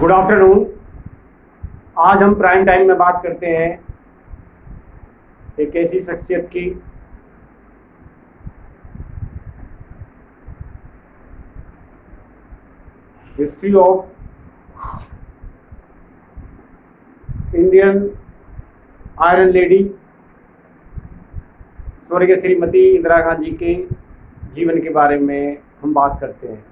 Good afternoon. आज हम prime time में बात करते हैं एक ऐसी शख्सियत की history of Indian iron lady स्वर्गीय श्रीमती इंदिरा गांधी के जीवन के बारे में हम बात करते हैं।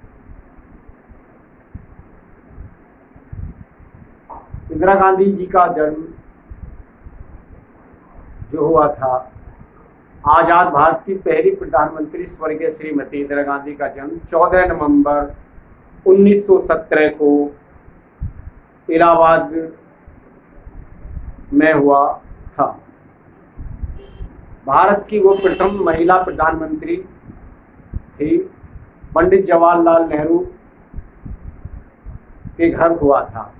इंदिरा गांधी जी का जन्म जो हुआ था, आज़ाद भारत की पहली प्रधानमंत्री स्वर्गीय श्रीमती इंदिरा गांधी का जन्म 14 नवंबर 1917 को इलाहाबाद में हुआ था। भारत की वो प्रथम महिला प्रधानमंत्री थी। पंडित जवाहरलाल नेहरू के घर हुआ था।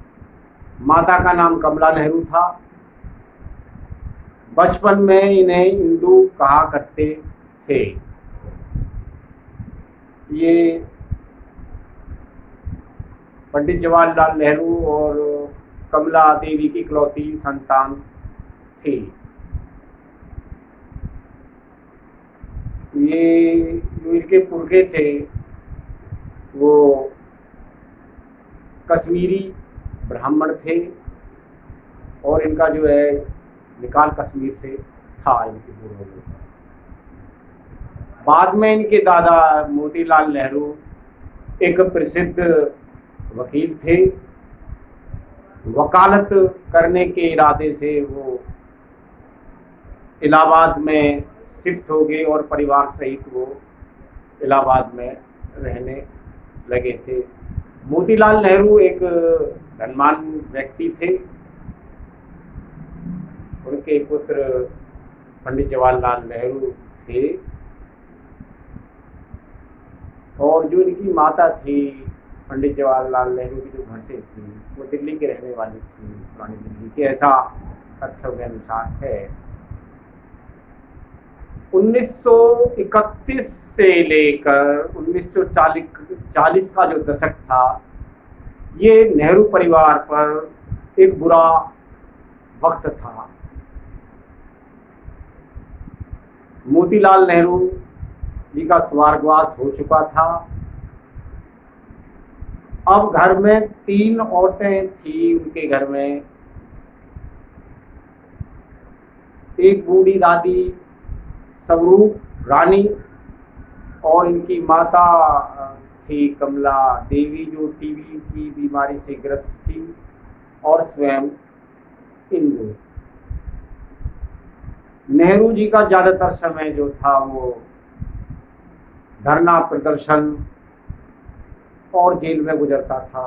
माता का नाम कमला नेहरू था। बचपन में इन्हें इंदू कहा करते थे। ये पंडित जवाहरलाल नेहरू और कमला देवी की इकलौती संतान थी। ये जो इनके पुरखे थे वो कश्मीरी ब्राह्मण थे और इनका जो है निकाल कश्मीर से था इनके पूर्वजों का। बाद में इनके दादा मोतीलाल नेहरू एक प्रसिद्ध वकील थे। वकालत करने के इरादे से वो इलाहाबाद में शिफ्ट हो गए और परिवार सहित वो इलाहाबाद में रहने लगे थे। मोतीलाल नेहरू एक धनवान व्यक्ति थे। उनके पुत्र पंडित जवाहरलाल नेहरू थे और जो इनकी माता थी पंडित जवाहरलाल नेहरू की जो घर से थी वो दिल्ली के रहने वाली थी, पुरानी दिल्ली की, ऐसा तथ्यों के अनुसार है। 1931 से लेकर 1940 का जो दशक था ये नेहरू परिवार पर एक बुरा वक्त था। मोतीलाल नेहरू जी का स्वर्गवास हो चुका था। अब घर में 3 औरतें थी उनके घर में। एक बूढ़ी दादी स्वरूप रानी और इनकी माता थी कमला देवी जो टीबी की बीमारी से ग्रस्त थी और स्वयं इंदु। नेहरू जी का ज़्यादातर समय जो था वो धरना प्रदर्शन और जेल में गुजरता था।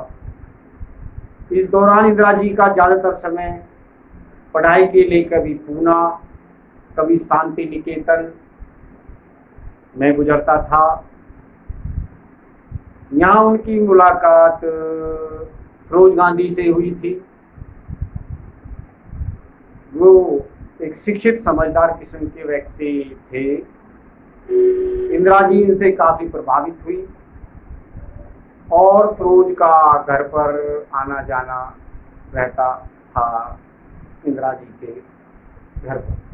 इस दौरान इंदिरा जी का ज़्यादातर समय पढ़ाई के लिए कभी पूना कभी शांति निकेतन में गुजरता था। यहाँ उनकी मुलाकात फिरोज गांधी से हुई थी। वो एक शिक्षित समझदार किस्म के व्यक्ति थे। इंदिरा जी इनसे काफ़ी प्रभावित हुई और फिरोज का घर पर आना जाना रहता था इंदिरा जी के घर पर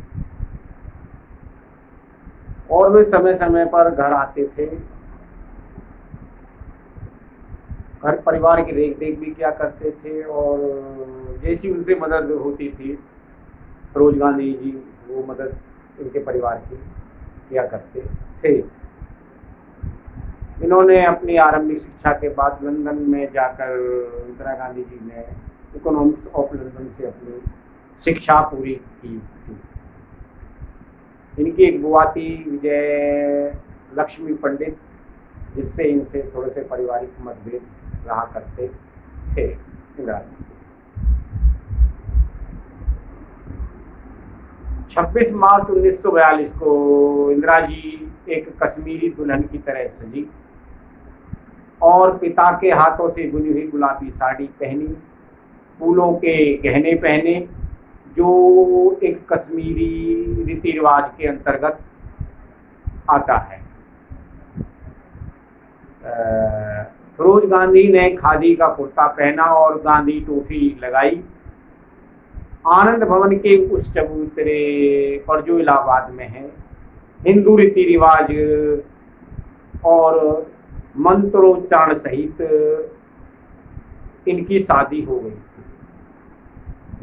और वे समय समय पर घर आते थे। घर परिवार की रेख देख भी किया करते थे और जैसी उनसे मदद होती थी फिरोज गांधी जी वो मदद इनके परिवार की किया करते थे। इन्होंने अपनी आरंभिक शिक्षा के बाद लंदन में जाकर इंदिरा गांधी जी ने इकोनॉमिक्स ऑफ लंदन से अपनी शिक्षा पूरी की थी। इनकी एक बुआ थी विजय लक्ष्मी पंडित जिससे इनसे थोड़े से पारिवारिक मतभेद रहा करते थे। इंदिरा जी 26 मार्च 1942 को इंदिरा जी एक कश्मीरी दुल्हन की तरह सजी और पिता के हाथों से बुनी हुई गुलाबी साड़ी पहनी, फूलों के गहने पहने जो एक कश्मीरी रीति रिवाज के अंतर्गत आता है। फिरोज गांधी ने खादी का कुर्ता पहना और गांधी टोपी लगाई। आनंद भवन के उस चबूतरे पर जो इलाहाबाद में है, हिंदू रीति रिवाज और मंत्रोच्चारण सहित इनकी शादी हो गई।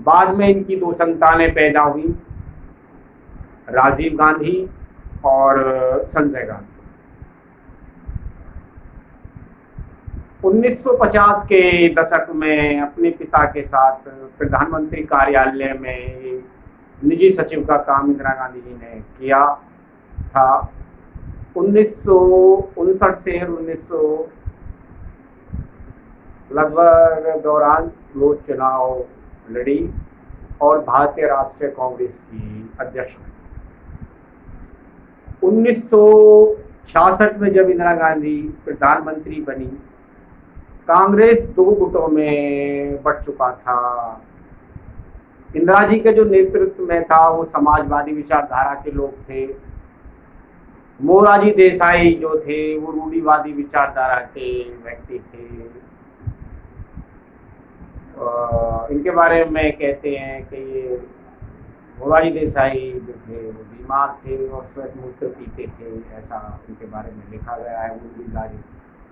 बाद में इनकी 2 संतानें पैदा हुई, राजीव गांधी और संजय गांधी। 1950 के दशक में अपने पिता के साथ प्रधानमंत्री कार्यालय में निजी सचिव का काम इंदिरा गांधी जी ने किया था। 1959 से 1900 लगभग दौरान वो चुनाव लड़ी और भारतीय राष्ट्रीय कांग्रेस की अध्यक्ष बनी। 1966 में जब इंदिरा गांधी प्रधानमंत्री बनी, कांग्रेस 2 गुटों में बंट चुका था। इंदिरा जी के जो नेतृत्व में था वो समाजवादी विचारधारा के लोग थे। मोरारजी देसाई जो थे वो रूढ़िवादी विचारधारा के व्यक्ति थे। इनके बारे में कहते हैं कि ये मोरारजी देसाई जो थे वो बीमार थे और श्वेत मूत्र पीते थे, ऐसा उनके बारे में लिखा गया है। रूढ़िवादी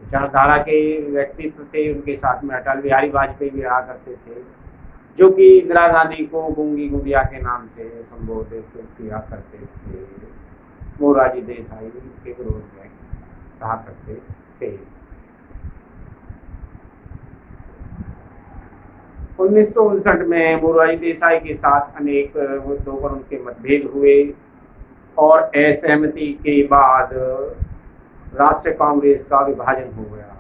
विचारधारा के व्यक्तित्व थे। उनके साथ में अटल बिहारी वाजपेयी भी रहा करते थे, जो कि इंदिरा गांधी को गूंगी गुड़िया के नाम से संबोधित किया करते थे। मोरारजी देसाई के विरोध में रहा करते थे। 1959 में मोरारजी देसाई के साथ अनेक मुद्दों पर उनके मतभेद हुए और असहमति के बाद राष्ट्रीय कांग्रेस का विभाजन हो गया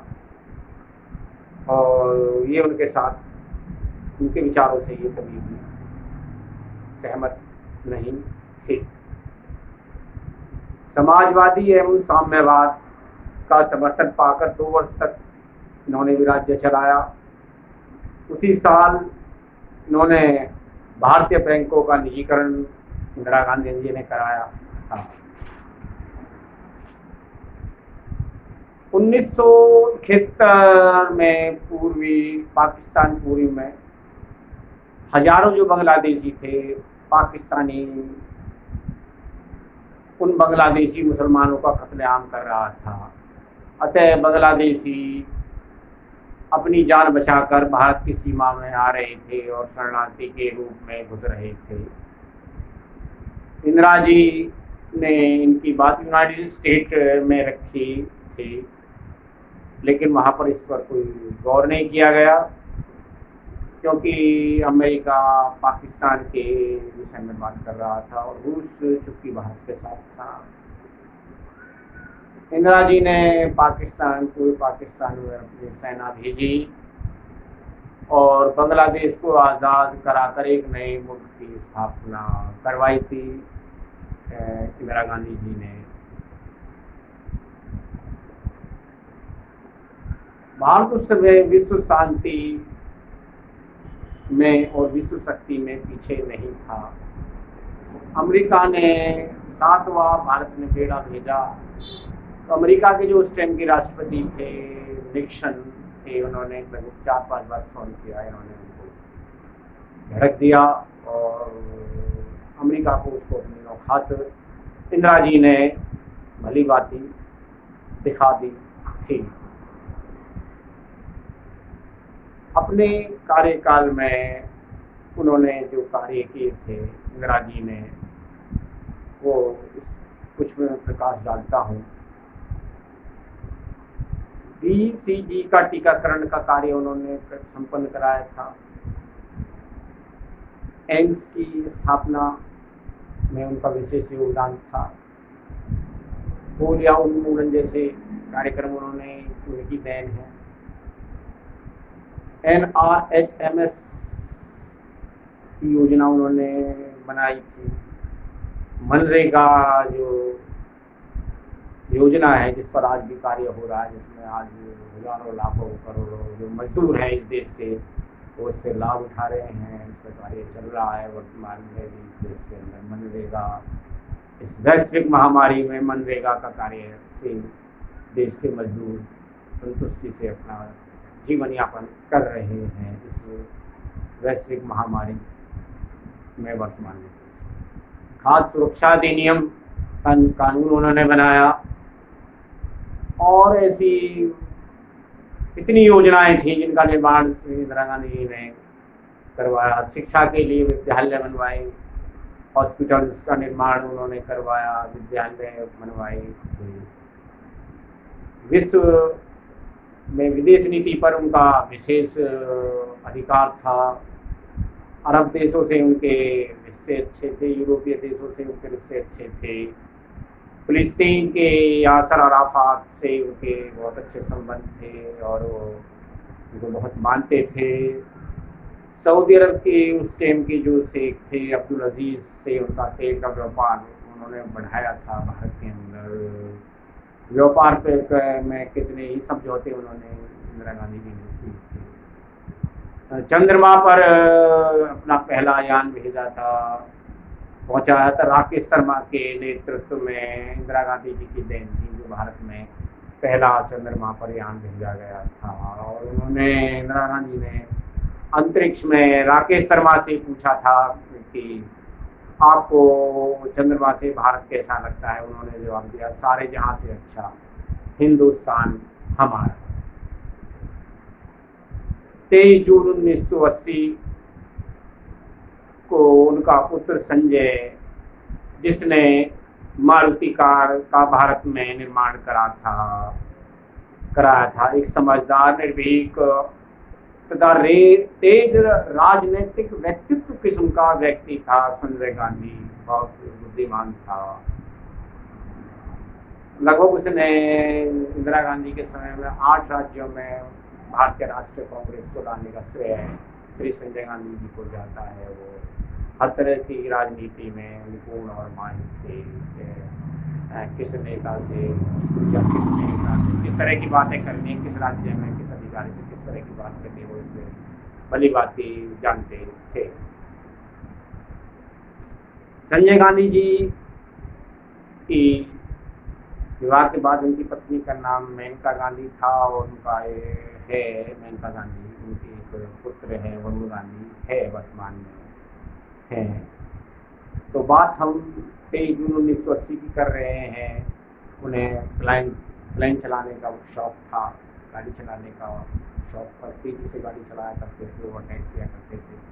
और ये उनके साथ उनके विचारों से ये कभी भी सहमत नहीं थे। समाजवादी एवं साम्यवाद का समर्थन पाकर 2 वर्ष तक इन्होंने भी राज्य चलाया। उसी साल इन्होंने भारतीय बैंकों का निजीकरण इंदिरा गांधी जी ने कराया था। 1971 में पूर्वी में हजारों जो बांग्लादेशी थे, पाकिस्तानी उन बांग्लादेशी मुसलमानों का कत्लेआम कर रहा था। अतः बांग्लादेशी अपनी जान बचाकर भारत की सीमा में आ रहे थे और शरणार्थी के रूप में घुस रहे थे। इंदिरा जी ने इनकी बात यूनाइटेड स्टेट में रखी थी, लेकिन वहाँ पर इस पर कोई गौर नहीं किया गया, क्योंकि अमेरिका पाकिस्तान के विषय में बात कर रहा था और रूस चुप्पी भारत के साथ था। इंदिरा जी ने पाकिस्तान में अपनी सेना भेजी और बांग्लादेश को आज़ाद कराकर एक नए मुल्क की स्थापना करवाई थी इंदिरा गांधी जी ने। भारत उस समय विश्व शांति में और विश्व शक्ति में पीछे नहीं था। अमेरिका ने 7वां भारत में बेड़ा भेजा तो अमेरिका के जो उस टाइम के राष्ट्रपति थे निक्सन थे, उन्होंने लगभग 4-5 बार फोन किया, इन्होंने उनको झड़क दिया और अमेरिका को उसको अपनी औकात इंदिरा जी ने भली बाती दिखा दी थी। अपने कार्यकाल में उन्होंने जो कार्य किए थे इंदिरा जी ने, वो कुछ में प्रकाश डालता हूँ। BCG का टीकाकरण का कार्य उन्होंने संपन्न कराया था। एम्स की स्थापना में उनका विशेष योगदान था। पोलियो उन्मूलन जैसे कार्यक्रम उन्होंने, उनकी देन है। NRHMS की योजना उन्होंने बनाई थी। मनरेगा जो योजना है जिस पर आज भी कार्य हो रहा है, जिसमें आज हजारों लाखों करोड़ों जो मजदूर हैं इस देश के वो इससे लाभ उठा रहे हैं, इस पर कार्य चल रहा है वर्तमान में भी इस देश के अंदर। मनरेगा, इस वैश्विक महामारी में मनरेगा का कार्य से देश के मजदूर संतुष्टि से अपना जीवन यापन कर रहे हैं इस वैश्विक महामारी में वर्तमान में। खाद्य सुरक्षा अधिनियम कानून उन्होंने बनाया और ऐसी कितनी योजनाएं थी जिनका निर्माण इंदिरा गांधी जी ने करवाया। शिक्षा के लिए विद्यालय बनवाए, हॉस्पिटल्स का निर्माण उन्होंने करवाया, विद्यालय बनवाए। विश्व में विदेश नीति पर उनका विशेष अधिकार था। अरब देशों से उनके रिश्ते अच्छे थे, यूरोपीय देशों से उनके रिश्ते अच्छे थे, फिलिस्तीन के यासर अराफात से उनके बहुत अच्छे संबंध थे और वो उनको बहुत मानते थे। सऊदी अरब के उस टाइम के जो शेख थे अब्दुल अजीज़ से उनका तेल का व्यापार उन्होंने बढ़ाया था भारत के अंदर। व्यापार पे में कितने ही समझौते उन्होंने इंदिरा गांधी जी ने किए थे। चंद्रमा पर अपना पहला यान भेजा था, पहुंचाया था राकेश शर्मा के नेतृत्व में। इंदिरा गांधी जी की देन थी जो भारत में पहला चंद्रमा पर यान भेजा गया था। और उन्होंने इंदिरा गांधी ने अंतरिक्ष में राकेश शर्मा से पूछा था कि आपको चंद्रमा से भारत कैसा लगता है। उन्होंने जवाब दिया, सारे जहां से अच्छा हिंदुस्तान हमारा। 23 जून 1980 को उनका पुत्र संजय, जिसने मारुति कार का भारत में निर्माण कराया था, एक समझदार, निर्भीक तथा तेज राजनीतिक व्यक्तित्व किस्म का व्यक्ति था। संजय गांधी बहुत बुद्धिमान था। लगभग उसने इंदिरा गांधी के समय में 8 राज्यों में भारतीय राष्ट्रीय कांग्रेस को लाने का श्रेय श्री संजय गांधी जी को जाता है। वो हर तरह की राजनीति में निपुण और माहिर थे। किस नेता से या किस नेता से किस तरह की बातें करनी है, किस राज्य में किस अधिकारी से किस तरह की बात करनी है, वो इससे भली बाती जानते थे। संजय गांधी जी की विवाह के बाद उनकी पत्नी का नाम मेनका गांधी था और उनका है मेनका गांधी। उनके एक पुत्र है वरुण गांधी है, वर्तमान में है। तो बात हम 23 जून 1980 की कर रहे हैं। उन्हें प्लेन चलाने का शौक था, गाड़ी चलाने का शौक था। तेजी से गाड़ी चलाया करते थे, ओवरटेक किया करते थे।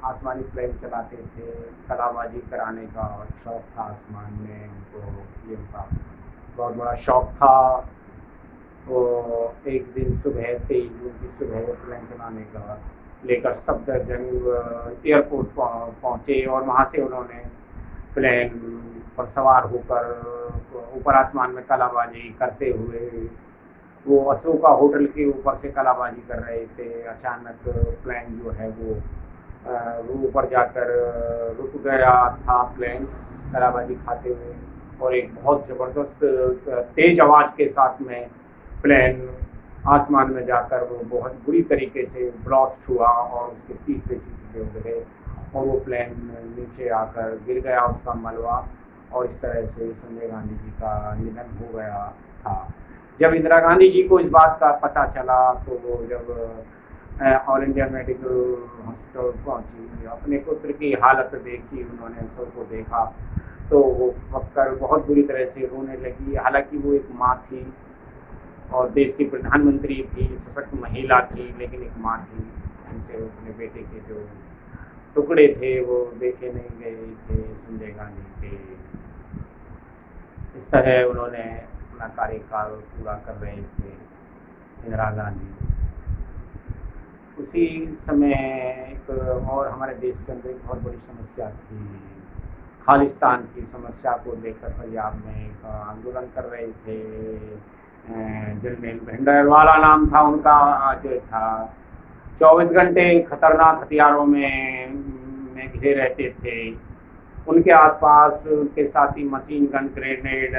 आसमानी प्लेन चलाते थे। कलाबाजी कराने का शौक था आसमान में उनको, ये उनका बहुत बड़ा शौक था। वो एक दिन सुबह 23 जून की सुबह प्लेन चलाने का लेकर सफदरजंग एयरपोर्ट पहुँचे और वहाँ से उन्होंने प्लेन पर सवार होकर ऊपर आसमान में कलाबाजी करते हुए वो अशोका होटल के ऊपर से कलाबाजी कर रहे थे। अचानक प्लेन जो है वो ऊपर जाकर रुक गया था प्लेन कलाबाजी खाते हुए, और एक बहुत ज़बरदस्त तेज़ आवाज़ के साथ में प्लेन आसमान में जाकर वो बहुत बुरी तरीके से ब्लास्ट हुआ और उसके तीसरे चीज़ें उड़ गए और वो प्लेन नीचे आकर गिर गया, उसका मलबा। और इस तरह से संजय गांधी जी का निधन हो गया था। जब इंदिरा गांधी जी को इस बात का पता चला तो वो जब ऑल इंडिया मेडिकल हॉस्पिटल पहुंची, अपने पुत्र की हालत देखी, उन्होंने सबको देखा तो वो पककर बहुत बुरी तरह से रोने लगी। हालांकि वो एक माँ थी और देश की प्रधानमंत्री थी, सशक्त महिला थी, लेकिन एक माँ थी। उनसे अपने बेटे के जो टुकड़े थे वो देखे नहीं गए थे संजय गांधी के। इस तरह उन्होंने अपना कार्यकाल पूरा कर रहे थे इंदिरा गांधी। उसी समय एक और हमारे देश के अंदर एक बहुत बड़ी समस्या थी, खालिस्तान की समस्या को लेकर पंजाब में एक आंदोलन कर रहे थे। जनरल भिंडरवाला नाम था उनका, जो था 24 घंटे खतरनाक हथियारों में घिरे रहते थे। उनके आसपास उनके साथी मशीन गन, ग्रेनेड,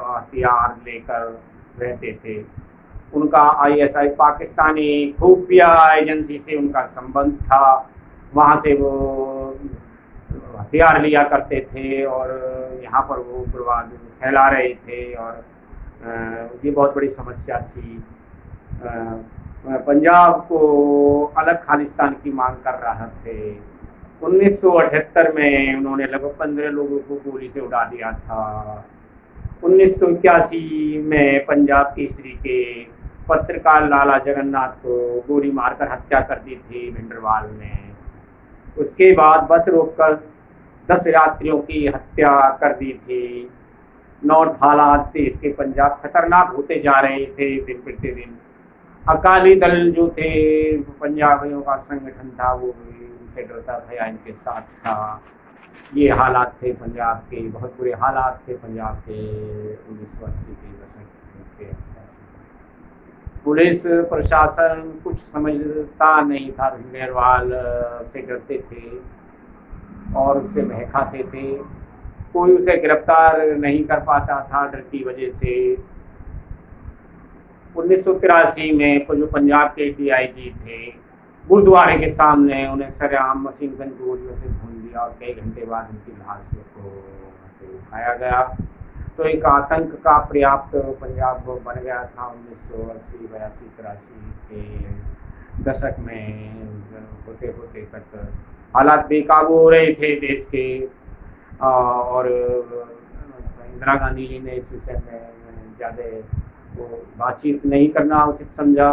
हथियार लेकर रहते थे। उनका आईएसआई पाकिस्तानी खुफिया एजेंसी से उनका संबंध था, वहाँ से वो हथियार लिया करते थे और यहाँ पर वो उग्रवाद फैला रहे थे और ये बहुत बड़ी समस्या थी। पंजाब को अलग खालिस्तान की मांग कर रहे थे। 1978 में उन्होंने लगभग 15 लोगों को गोली से उड़ा दिया था। 1981 में पंजाब केसरी के पत्रकार लाला जगन्नाथ को गोली मारकर हत्या कर दी थी भिंडरवाल ने। उसके बाद बस रोककर 10 यात्रियों की हत्या कर दी थी। नॉर्थ हालात देश के पंजाब खतरनाक होते जा रहे थे दिन प्रतिदिन। अकाली दल जो थे पंजाबियों का संगठन था वो भी इनसे डरता था या इनके साथ था। ये हालात थे पंजाब के, बहुत बुरे हालात थे पंजाब के 1980 के दशक के आसपास। पुलिस प्रशासन कुछ समझता नहीं था, भिंडरवाल से डरते थे और उससे बहकाते थे। कोई उसे गिरफ्तार नहीं कर पाता था डर की वजह से। 1983 में जो पंजाब के DIG थे, गुरुद्वारे के सामने उन्हें सरेआम मशीन गन गोलियों से भून दिया और कई घंटे बाद उनकी लाशों को उठाया गया। तो एक आतंक का पर्याप्त पंजाब बन गया था 1980, 82, 83 के दशक में। होते होते तक हालात बेकाबू हो रहे थे देश के, और इंदिरा गांधी जी ने इस विषय में ज़्यादा वो बातचीत नहीं करना उचित समझा।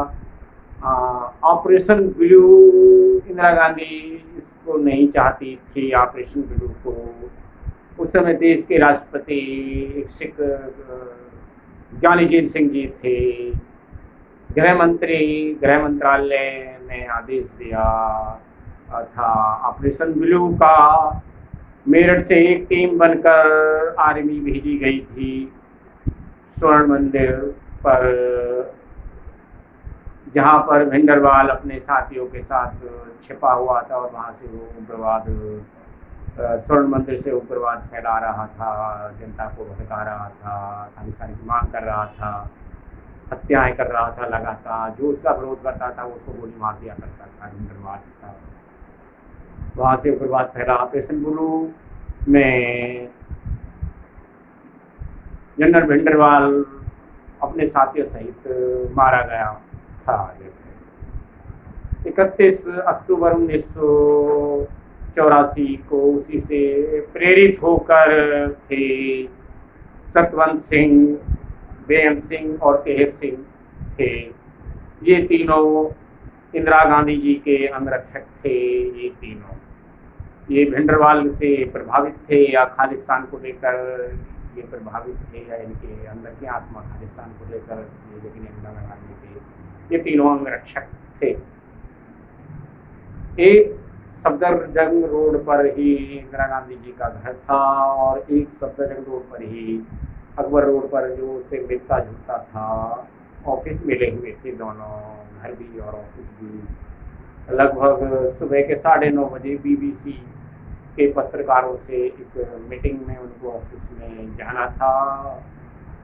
ऑपरेशन ब्लू, इंदिरा गांधी इसको नहीं चाहती थी ऑपरेशन ब्लू को। उस समय देश के राष्ट्रपति एक सिख ज्ञानीजीत सिंह जी थे। गृह मंत्रालय ने आदेश दिया था ऑपरेशन ब्लू का। मेरठ से एक टीम बनकर आर्मी भेजी गई थी स्वर्ण मंदिर पर, जहां पर भिंडरवाल अपने साथियों के साथ छिपा हुआ था और वहां से वो उग्रवाद, स्वर्ण मंदिर से उग्रवाद फैला रहा था, जनता को भड़का रहा था, खालिस्तान की मांग कर रहा था, हत्याएं कर रहा था लगातार। जो उसका विरोध करता था वो उसको गोली मार दिया करता था भिंडरवाल था। वहाँ से उग्रवाद फैला। ऑपरेशन ब्लू में जनरल भिंडरवाल अपने साथियों सहित मारा गया था। 31 अक्टूबर 1984 को उसी से प्रेरित होकर थे सतवंत सिंह, बेअंत सिंह और केहर सिंह थे। ये तीनों इंदिरा गांधी जी के अंगरक्षक थे। ये तीनों ये भिंडरवाल से प्रभावित थे या खालिस्तान को लेकर ये प्रभावित थे, या इनके अंदर की आत्मा खालिस्तान को लेकर ये, लेकिन इंदिरा गांधी के ये तीनों अंगरक्षक थे। एक सफदरजंग रोड पर ही इंदिरा गांधी जी का घर था और एक सफदरजंग रोड पर ही अकबर रोड पर जो उसे मिलता जुलता था ऑफिस मिले हुए थे, दोनों घर भी और ऑफिस भी। लगभग सुबह के 9:30 बजे BBC के पत्रकारों से एक मीटिंग में उनको ऑफिस में जाना था।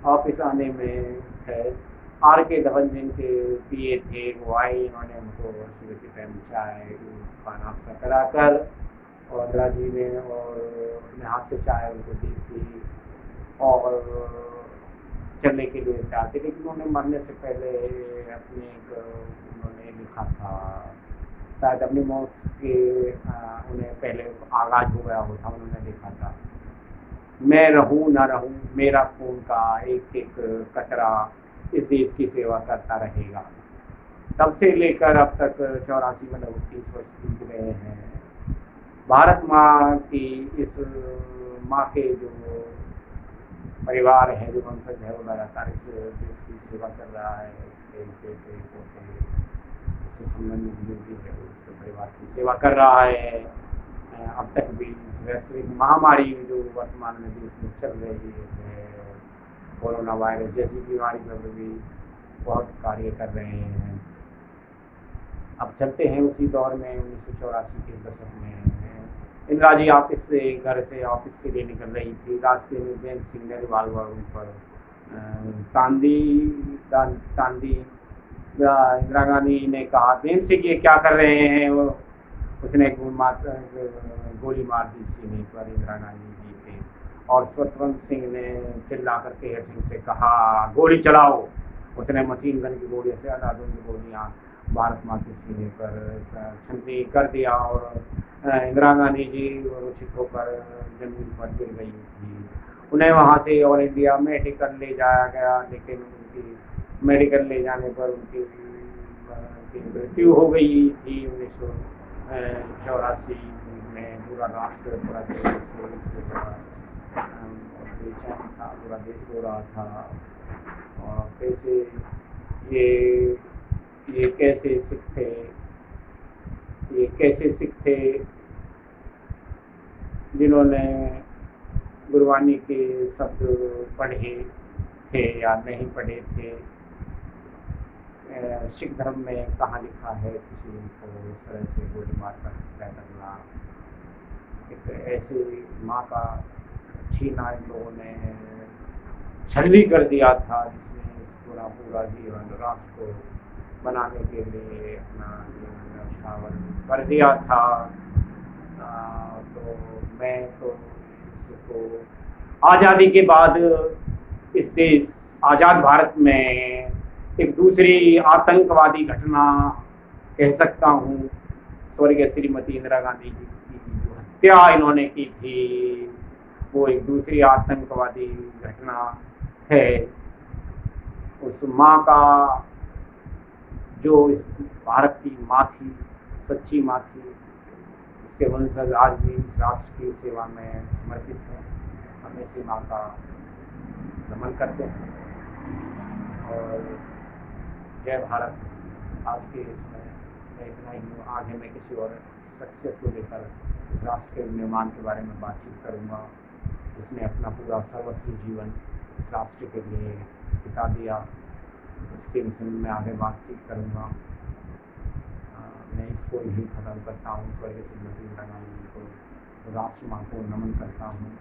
ऑफिस आने में RK धवन जिनके PA थे वो आए, इन्होंने उनको सुबह के टाइम चाय का नाश्ता कराकर और इंदिरा जी ने और अपने हाथ से चाय उनको दी थी और चलने के लिए तैयार थे। लेकिन उन्होंने मरने से पहले अपने उन्होंने लिखा था, शायद अपनी मौत के उन्हें पहले आगाज हो गया होता, उन्होंने लिखा था, मैं रहूं ना रहूं मेरा खून का एक एक कतरा इस देश की सेवा करता रहेगा। तब से लेकर अब तक 84 में 30 वर्ष बीत गए हैं। भारत माँ की इस माँ के जो परिवार है, जो वंशज है, वो लगातार इस देश की सेवा कर रहा है। इससे संबंधित जो भी है उसके परिवार की सेवा कर रहा है। अब तक भी वैश्विक महामारी जो वर्तमान में देश में चल रही है, कोरोना वायरस जैसी बीमारी पर भी बहुत कार्य कर रहे हैं। अब चलते हैं उसी दौर में 1984 के दशक में। इंदिरा जी ऑफिस से घर से ऑफिस के लिए निकल रही थी। रास्ते में बेअंत सिंह ने रिवाल्वर उन पर तांदी इंदिरा गांधी ने कहा, बेअंत सिंह ये क्या कर रहे हैं? वो उसने गोली मार दी सीने पर इंदिरा गांधी जी के और सतवंत सिंह ने चिल्ला कर केहर सिंह से कहा गोली चलाओ। उसने मशीन गन की गोलियों से अंधाधुंध गोलियाँ भारत माँ के सीने पर छंदी कर दिया और इंदिरा गांधी जी मूर्छित होकर जमीन पर गिर गई थी। उन्हें वहाँ से ऑल इंडिया मेडिकल ले जाया गया, लेकिन उनकी मेडिकल ले जाने पर उनकी मृत्यु हो गई थी 1984 में। पूरा राष्ट्र, पूरा देश बेचैन था, पूरा देश रो रहा था। और कैसे ये कैसे सिख थे, ये कैसे सिख थे जिन्होंने गुरबानी के शब्द पढ़े थे या नहीं पढ़े थे। सिख धर्म में कहाँ लिखा है किसी को इस तरह से गोली मार कर हत्या करना। एक ऐसे माँ का छीना इन लोगों ने छलनी कर दिया था, जिसने पूरा जीवन राष्ट्र को बनाने के लिए अपना जीवन न्यौछावर कर दिया था। तो मैं तो इसको आज़ादी के बाद इस देश आज़ाद भारत में एक दूसरी आतंकवादी घटना कह सकता हूँ। स्वर्गीय श्रीमती इंदिरा गांधी जी की जो हत्या इन्होंने की थी वो एक दूसरी आतंकवादी घटना है। उस माँ का जो इस भारत की माँ थी, सच्ची माँ थी, उसके वंशज आज भी इस राष्ट्र की सेवा में समर्पित हैं। हम ऐसी माँ का नमन करते हैं और जय भारत। आज के इसमें मैं इतना ही हूँ। आगे मैं किसी और शख्सियत को लेकर इस राष्ट्र के निर्माण के बारे में बातचीत करूँगा, जिसने अपना पूरा सर्वस्व जीवन इस राष्ट्र के लिए बिता दिया। इसके विषय में मैं आगे बातचीत करूँगा। मैं इसको यही खत्म करता हूँ। स्वर्गीय श्रीमती इंदिरा गांधी जी को, राष्ट्र माँ को नमन करता हूँ।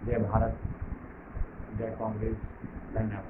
जय भारत, जय कांग्रेस, धन्यवाद।